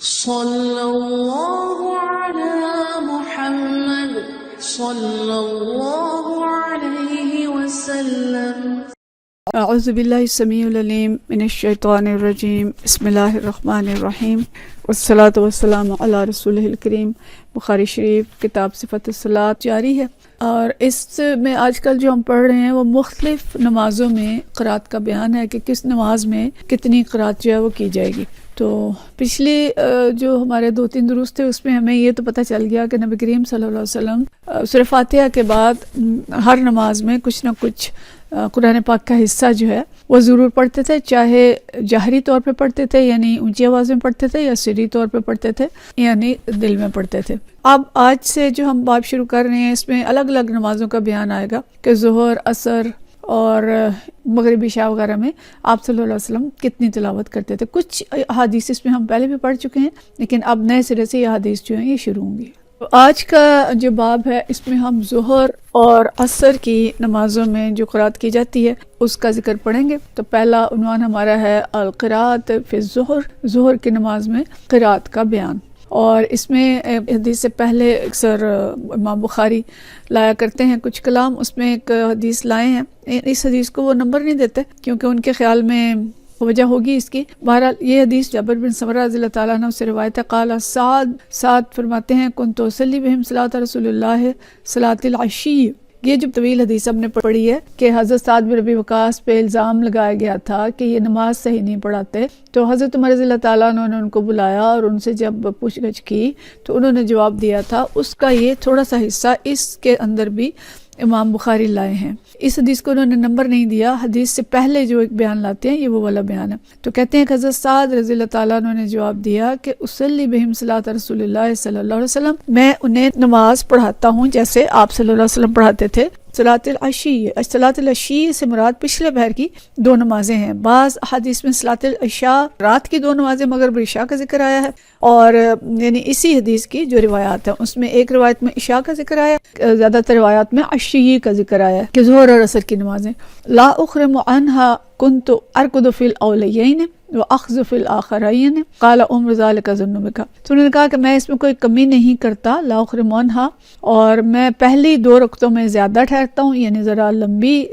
صلی اللہ علی محمد صلی اللہ علیہ وسلم۔ اعوذ باللہ السمیع العلیم من الشیطان الرجیم، بسم اللہ الرحمن الرحیم، والصلاۃ والسلام علی رسولہ الکریم۔ بخاری شریف کتاب صفت الصلاۃ جاری ہے، اور اس میں آج کل جو ہم پڑھ رہے ہیں وہ مختلف نمازوں میں قرات کا بیان ہے کہ کس نماز میں کتنی قرات جو ہے وہ کی جائے گی۔ تو پچھلے جو ہمارے 2-3 دروس تھے اس میں ہمیں یہ تو پتہ چل گیا کہ نبی کریم صلی اللہ علیہ وسلم سورہ فاتحہ کے بعد ہر نماز میں کچھ نہ کچھ قرآن پاک کا حصہ جو ہے وہ ضرور پڑھتے تھے، چاہے جہری طور پہ پڑھتے تھے یعنی اونچی آواز میں پڑھتے تھے، یا سری طور پہ پڑھتے تھے یعنی دل میں پڑھتے تھے۔ اب آج سے جو ہم باب شروع کر رہے ہیں اس میں الگ الگ نمازوں کا بیان آئے گا کہ ظہر، عصر اور مغربی عشاء وغیرہ میں آپ صلی اللہ علیہ وسلم کتنی تلاوت کرتے تھے۔ کچھ احادیث اس میں ہم پہلے بھی پڑھ چکے ہیں، لیکن اب نئے سرے سے یہ احادیث جو ہیں یہ شروع ہوں گی۔ آج کا جو باب ہے اس میں ہم ظہر اور عصر کی نمازوں میں جو قرات کی جاتی ہے اس کا ذکر پڑھیں گے۔ تو پہلا عنوان ہمارا ہے القراءۃ فی الظہر، ظہر کی نماز میں قرات کا بیان۔ اور اس میں حدیث سے پہلے اکثر امام بخاری لایا کرتے ہیں کچھ کلام، اس میں ایک حدیث لائے ہیں۔ اس حدیث کو وہ نمبر نہیں دیتے کیونکہ ان کے خیال میں وجہ ہوگی اس کی۔ بہرحال یہ حدیث جابر بن سمرہ رضی اللہ تعالیٰ عنہ سے روایت ہے، قال سعد فرماتے ہیں کنت اصلی بہم صلاۃ رسول اللہ صلاۃ العشی۔ یہ جو طویل حدیث ہم نے پڑھی ہے کہ حضرت سعد بن ربیع وقاص پہ الزام لگایا گیا تھا کہ یہ نماز صحیح نہیں پڑھاتے، تو حضرت عمر رضی اللہ تعالیٰ عنہ نے ان کو بلایا اور ان سے جب پوچھ گچھ کی تو انہوں نے جواب دیا تھا۔ اس کا یہ تھوڑا سا حصہ اس کے اندر بھی امام بخاری لائے ہیں۔ اس حدیث کو انہوں نے نمبر نہیں دیا، حدیث سے پہلے جو ایک بیان لاتے ہیں یہ وہ والا بیان ہے۔ تو کہتے ہیں کہ حضرت سعد رضی اللہ تعالیٰ عنہ نے جواب دیا کہ اصلی بہم صلاۃ رسول اللہ صلی اللہ علیہ وسلم، میں انہیں نماز پڑھاتا ہوں جیسے آپ صلی اللہ علیہ وسلم پڑھاتے تھے۔ صلاۃ العشی، صلاۃ العشی سے مراد پچھلے پہر کی 2 نمازیں ہیں۔ بعض حدیث میں صلاۃ العشاء رات کی 2 نمازیں مغرب اور عشاء کا ذکر آیا ہے، اور یعنی اسی حدیث کی جو روایات ہیں اس میں ایک روایت میں عشاء کا ذکر آیا، زیادہ تر روایات میں عشی کا ذکر آیا کہ ظہر اور عصر کی نمازیں۔ لا اخرم عنہا کنت ارکض فی الاولیین واخذ فی الاخرین قال عمر ذلک ظن بک۔ تو انہوں نے کہا کہ میں اس میں کوئی کمی نہیں کرتا، لا اخرم عنہا، اور میں پہلی 2 رکعتوں میں زیادہ ٹھہرتا ہوں یعنی ذرا لمبی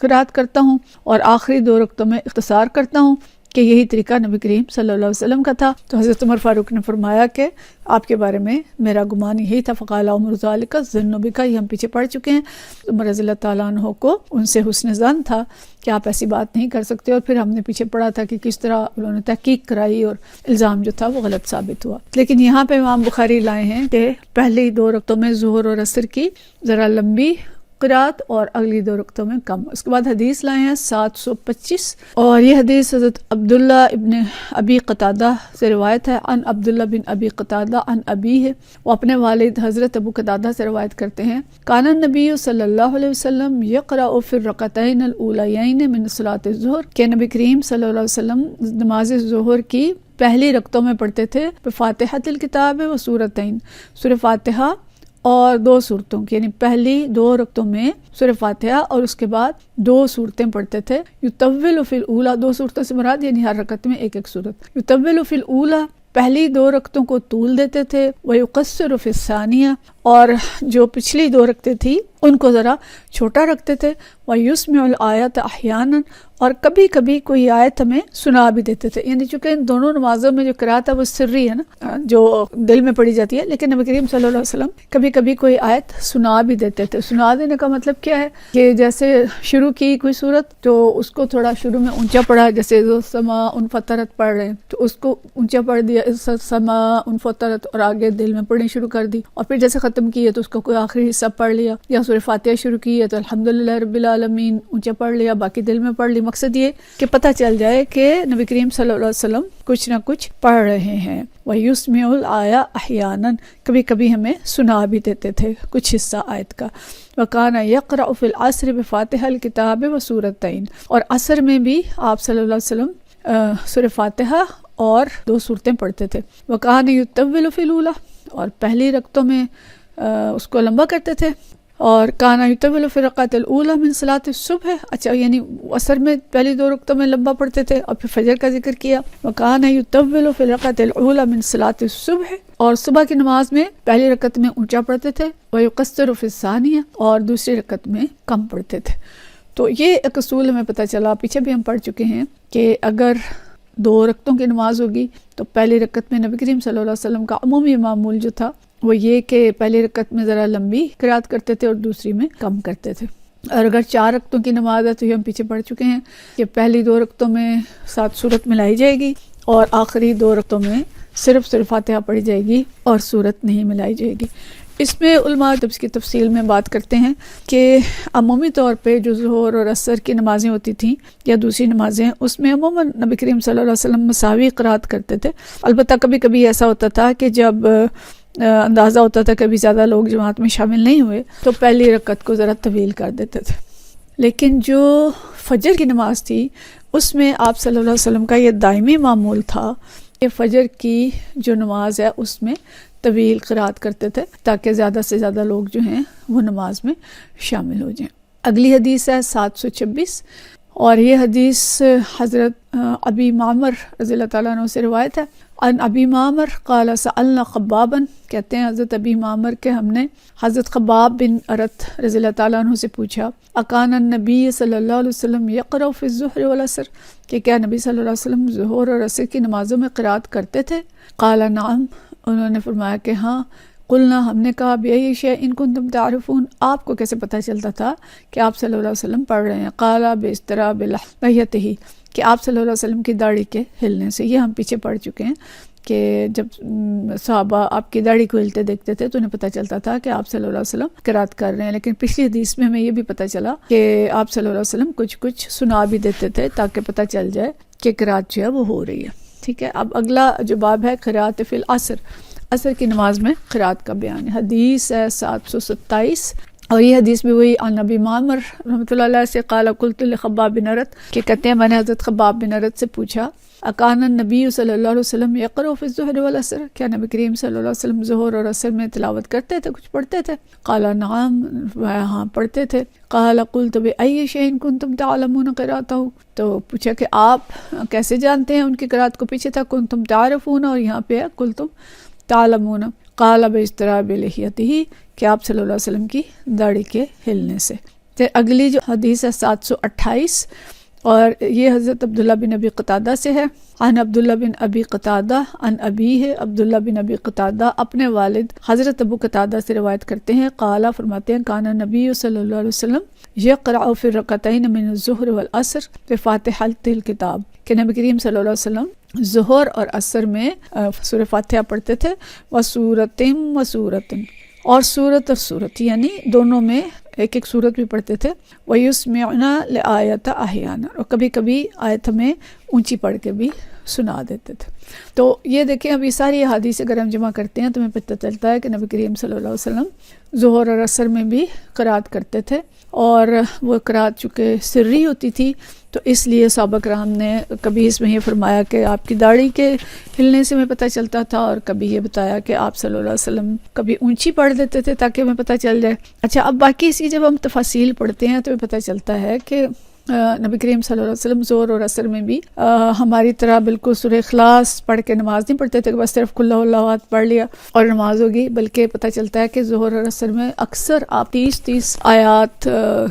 قرات کرتا ہوں، اور آخری 2 رکعتوں میں اختصار کرتا ہوں، کہ یہی طریقہ نبی کریم صلی اللہ علیہ وسلم کا تھا۔ تو حضرت عمر فاروق نے فرمایا کہ آپ کے بارے میں میرا گمان یہی تھا، فقال عمر ذالک ظن بک، یہ ہم پیچھے پڑھ چکے ہیں۔ عمر رضی اللہ تعالیٰ عنہ کو ان سے حسن ظن تھا کہ آپ ایسی بات نہیں کر سکتے، اور پھر ہم نے پیچھے پڑھا تھا کہ کس طرح انہوں نے تحقیق کرائی اور الزام جو تھا وہ غلط ثابت ہوا۔ لیکن یہاں پہ امام بخاری لائے ہیں کہ پہلی 2 رکعتوں میں ظہر اور عصر کی ذرا لمبی قرات اور اگلی 2 رکعتوں میں کم۔ اس کے بعد حدیث لائے ہیں 725، اور یہ حدیث حضرت عبداللہ ابن ابی قتادہ سے روایت ہے، عن عبداللہ بن ابی قتادہ عن ابی ہے، وہ اپنے والد حضرت ابو قتادہ سے روایت کرتے ہیں، کان النبی صلی اللہ علیہ وسلم یقرأ فی الرکعتین الاولیین من صلاۃ الظہر، کہ نبی کریم صلی اللہ علیہ وسلم نماز ظہر کی پہلی رکعتوں میں پڑھتے تھے بفاتحۃ الکتاب و سورتین، سورہ فاتحہ اور 2 سورتوں کی، یعنی پہلی 2 رکعتوں میں سورہ فاتحہ اور اس کے بعد 2 سورتیں پڑھتے تھے۔ یطول فی الاولی، 2 سورتوں سے مراد یعنی ہر رکعت میں ایک سورت۔ یطول فی الاولی، پہلی 2 رکعتوں کو طول دیتے تھے، ویقصر فی الثانیہ، اور جو پچھلی 2 رکعتیں تھی ان کو ذرا چھوٹا رکھتے تھے، ویسمع الآیات احیانا، اور کبھی کبھی کوئی آیت ہمیں سنا بھی دیتے تھے، یعنی چونکہ ان دونوں نمازوں میں جو قرات ہے وہ سری ہے نا، جو دل میں پڑھی جاتی ہے، لیکن نبی کریم صلی اللہ علیہ وسلم کبھی کبھی کوئی آیت سنا بھی دیتے تھے۔ سنا دینے کا مطلب کیا ہے کہ جیسے شروع کی کوئی صورت تو اس کو تھوڑا شروع میں اونچا پڑھا، جیسے سما انفطرت پڑھ رہے ہیں تو اس کو اونچا پڑھ دیا، سما انفطرت، اور آگے دل میں پڑھنی شروع کر دی، اور پھر جیسے ختم کی ہے تو اس کا کوئی آخری حصہ پڑھ لیا، یا سورہ فاتحہ شروع کی ہے تو الحمدللہ رب العالمین اونچا پڑھ لیا، باقی دل میں پڑھ لی۔ مقصد یہ کہ پتہ چل جائے کہ نبی کریم صلی اللہ علیہ وسلم کچھ نہ کچھ پڑھ رہے ہیں۔ وَيُسْمِعُ الْآيَةَ أَحْيَانًا، کبھی کبھی ہمیں سنا بھی دیتے تھے کچھ حصہ آیت کا۔ وَكَانَ يَقْرَأُ فِي الْعَصْرِ بِفَاتِحَةِ الْكِتَابِ وَسُورَتَيْنِ، اور عصر میں بھی آپ صلی اللہ علیہ وسلم سورہ فاتحہ اور 2 سورتیں پڑھتے تھے۔ وَكَانَ يُطَوِّلُ فِي الْأُولَى، اور پہلی رکعتوں میں اس کو لمبا کرتے تھے، اور کانا یطول فی الرکعۃ الاولی من صلاۃ الصبح، اچھا یعنی عصر میں پہلی 2 رکعتوں میں لمبا پڑھتے تھے، اور پھر فجر کا ذکر کیا، وکانا یطول فی الرکعۃ الاولی من صلاۃ الصبح، اور صبح کی نماز میں پہلی رکعت میں اونچا پڑھتے تھے، ویقصر فی الثانیہ، اور دوسری رکعت میں کم پڑھتے تھے۔ تو یہ ایک اصول ہمیں پتہ چلا، پیچھے بھی ہم پڑھ چکے ہیں کہ اگر 2 رکعتوں کی نماز ہوگی تو پہلی رکعت میں نبی کریم صلی اللہ علیہ وسلم کا عمومی معمول جو تھا وہ یہ کہ پہلی رکعت میں ذرا لمبی قرات کرتے تھے اور دوسری میں کم کرتے تھے۔ اور اگر 4 رکعتوں کی نماز ہے تو یہ ہم پیچھے پڑھ چکے ہیں کہ پہلی 2 رکعتوں میں 7 سورت ملائی جائے گی، اور آخری 2 رکعتوں میں صرف فاتحہ پڑھی جائے گی اور سورت نہیں ملائی جائے گی۔ اس میں علماء جب اس کی تفصیل میں بات کرتے ہیں کہ عمومی طور پہ جو ظہر اور عصر کی نمازیں ہوتی تھیں یا دوسری نمازیں، اس میں عموماً نبی کریم صلی اللہ علیہ وسلم مساوی قرات کرتے تھے۔ البتہ کبھی کبھی ایسا ہوتا تھا کہ جب اندازہ ہوتا تھا کہ ابھی زیادہ لوگ جماعت میں شامل نہیں ہوئے تو پہلی رکعت کو ذرا طویل کر دیتے تھے۔ لیکن جو فجر کی نماز تھی اس میں آپ صلی اللہ علیہ وسلم کا یہ دائمی معمول تھا کہ فجر کی جو نماز ہے اس میں طویل قرات کرتے تھے تاکہ زیادہ سے زیادہ لوگ جو ہیں وہ نماز میں شامل ہو جائیں۔ اگلی حدیث ہے 726، اور یہ حدیث حضرت ابی معمر رضی اللہ تعالیٰ عنہ سے روایت ہے۔ ان ابی معمر قال سألنا خبابا، کہتے ہیں حضرت ابی معمر کہ ہم نے حضرت خباب بن ارت رضی اللہ تعالیٰ عنہ سے پوچھا، اکان النبی صلی اللہ علیہ وسلم یقرأ فی الظہر والعصر، کہ کیا نبی صلی اللہ علیہ وسلم ظہر اور عصر کی نمازوں میں قرات کرتے تھے؟ قال نعم، انہوں نے فرمایا کہ ہاں۔ قلنا، ہم نے کہا، بأی شیء کنتم تعرفون، آپ کو کیسے پتہ چلتا تھا کہ آپ صلی اللہ علیہ وسلم پڑھ رہے ہیں؟ قال باضطراب لحیتہ، کہ آپ صلی اللہ علیہ وسلم کی داڑھی کے ہلنے سے۔ یہ ہم پیچھے پڑھ چکے ہیں کہ جب صحابہ آپ کی داڑھی کو ہلتے دیکھتے تھے تو انہیں پتہ چلتا تھا کہ آپ صلی اللہ علیہ وسلم قرات کر رہے ہیں۔ لیکن پچھلی حدیث میں ہمیں یہ بھی پتہ چلا کہ آپ صلی اللہ علیہ وسلم کچھ سنا بھی دیتے تھے تاکہ پتہ چل جائے کہ قرات جو ہے وہ ہو رہی ہے۔ ٹھیک ہے، اب اگلا جو باب ہے قرات فی العصر، عصر کی نماز میں قرات کا بیان ہے۔ حدیث ہے 727، اور یہ حدیث بھی وہی عن ابی معمر رحمۃ اللہ علیہ سے قال قلت لخباب بن ارت، کہ کہتے ہیں میں نے حضرت خباب بن ارت سے پوچھا، اکان النبی صلی اللہ علیہ وسلم یقرأ فی الظہر والعصر، کیا نبی کریم صلی اللہ علیہ وسلم ظہر اور عصر میں تلاوت کرتے تھے، کچھ پڑھتے تھے؟ قال نعم، ہاں پڑھتے تھے۔ قال قلت بأی شیء کنتم تعلمون قرأتہ، تو پوچھا کہ آپ کیسے جانتے ہیں ان کی قرات کو؟ پیچھے تھا کنتم تعرفون اور یہاں پہ ہے کنتم تعلمون۔ قال باضطراب لحیتہ، کہ آپ صلی اللہ علیہ وسلم کی داڑھی کے ہلنے سے۔ پھر اگلی جو حدیث ہے 728، اور یہ حضرت عبداللہ بن ابی قتادہ سے ہے۔ عن عبداللہ بن ابی قتادہ عن ابیہ، عبداللہ بن ابی قتادہ اپنے والد حضرت ابو قتادہ سے روایت کرتے ہیں، قال فرماتے ہیں، کان نبی صلی اللہ علیہ وسلم یقرأ فی الرکعتین من الظہر والعصر بفاتحۃ الکتاب، کہ نبی کریم صلی اللہ علیہ وسلم ظہر اور عصر میں سورہ فاتحہ پڑھتے تھے، وسورتم وسورتن، اور سورت اور سورت، یعنی دونوں میں ایک سورت بھی پڑھتے تھے، وَيُسْمِعُنَا لِآیَةَ أَحْيَانًا، اور کبھی کبھی آیت ہمیں اونچی پڑھ کے بھی سنا دیتے تھے۔ تو یہ دیکھیں اب یہ ساری احادیث اگر ہم جمع کرتے ہیں تو ہمیں پتہ چلتا ہے کہ نبی کریم صلی اللہ علیہ وسلم ظہر اور عصر میں بھی قرات کرتے تھے، اور وہ قرات چونکہ سری ہوتی تھی تو اس لیے صحابہ کرام نے کبھی اس میں یہ فرمایا کہ آپ کی داڑھی کے ہلنے سے ہمیں پتہ چلتا تھا، اور کبھی یہ بتایا کہ آپ صلی اللہ علیہ وسلم کبھی اونچی پڑھ دیتے تھے تاکہ ہمیں پتہ چل جائے۔ اچھا، اب باقی اس کی جب ہم تفاصیل پڑھتے ہیں تو ہمیں پتہ چلتا ہے کہ نبی کریم صلی اللہ علیہ وسلم ظہر اور عصر میں بھی ہماری طرح بالکل سورہ اخلاص پڑھ کے نماز نہیں پڑھتے تھے کہ بس صرف قل اللہ احد پڑھ لیا اور نماز ہوگی، بلکہ پتہ چلتا ہے کہ ظہر اور عصر میں اکثر آپ 30 آیات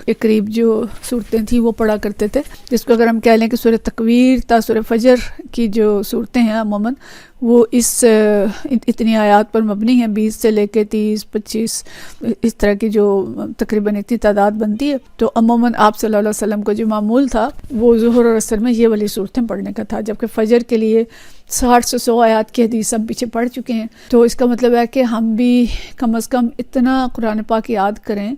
کے قریب جو صورتیں تھیں وہ پڑھا کرتے تھے، جس کو اگر ہم کہہ لیں کہ سورہ تکویر تا سورہ فجر کی جو صورتیں ہیں عموماً وہ اتنی آیات پر مبنی ہیں، 20 سے لے کے 30 25 اس طرح کی جو تقریباً اتنی تعداد بنتی ہے، تو عموماً آپ صلی اللہ علیہ وسلم کو جو معمول تھا وہ ظہر اور عصر میں یہ والی صورتیں پڑھنے کا تھا، جبکہ فجر کے لیے 60 سے 100 آیات کی حدیث ہم پیچھے پڑھ چکے ہیں۔ تو اس کا مطلب ہے کہ ہم بھی کم از کم اتنا قرآن پاک یاد کریں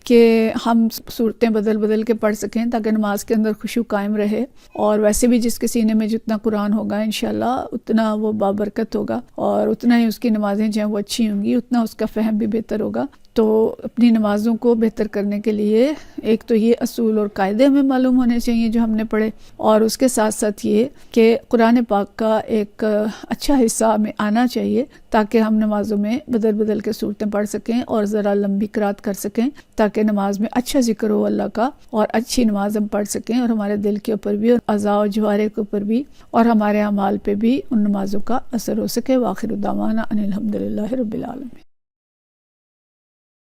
کہ ہم صورتیں بدل کے پڑھ سکیں تاکہ نماز کے اندر خشوع قائم رہے، اور ویسے بھی جس کے سینے میں جتنا قرآن ہوگا انشاءاللہ اتنا وہ بابرکت ہوگا، اور اتنا ہی اس کی نمازیں جو ہیں وہ اچھی ہوں گی، اتنا اس کا فہم بھی بہتر ہوگا۔ تو اپنی نمازوں کو بہتر کرنے کے لیے ایک تو یہ اصول اور قاعدے ہمیں معلوم ہونے چاہیے جو ہم نے پڑھے، اور اس کے ساتھ ساتھ یہ کہ قرآن پاک کا ایک اچھا حصہ ہمیں آنا چاہیے تاکہ ہم نمازوں میں بدل بدل کے صورتیں پڑھ سکیں اور ذرا لمبی قرات کر سکیں، تاکہ نماز میں اچھا ذکر ہو اللہ کا اور اچھی نماز ہم پڑھ سکیں، اور ہمارے دل کے اوپر بھی اور اعضاء و جوارح کے اوپر بھی اور ہمارے اعمال پہ بھی ان نمازوں کا اثر ہو سکے۔ وآخر دعوانا ان الحمدللہ رب العالمین۔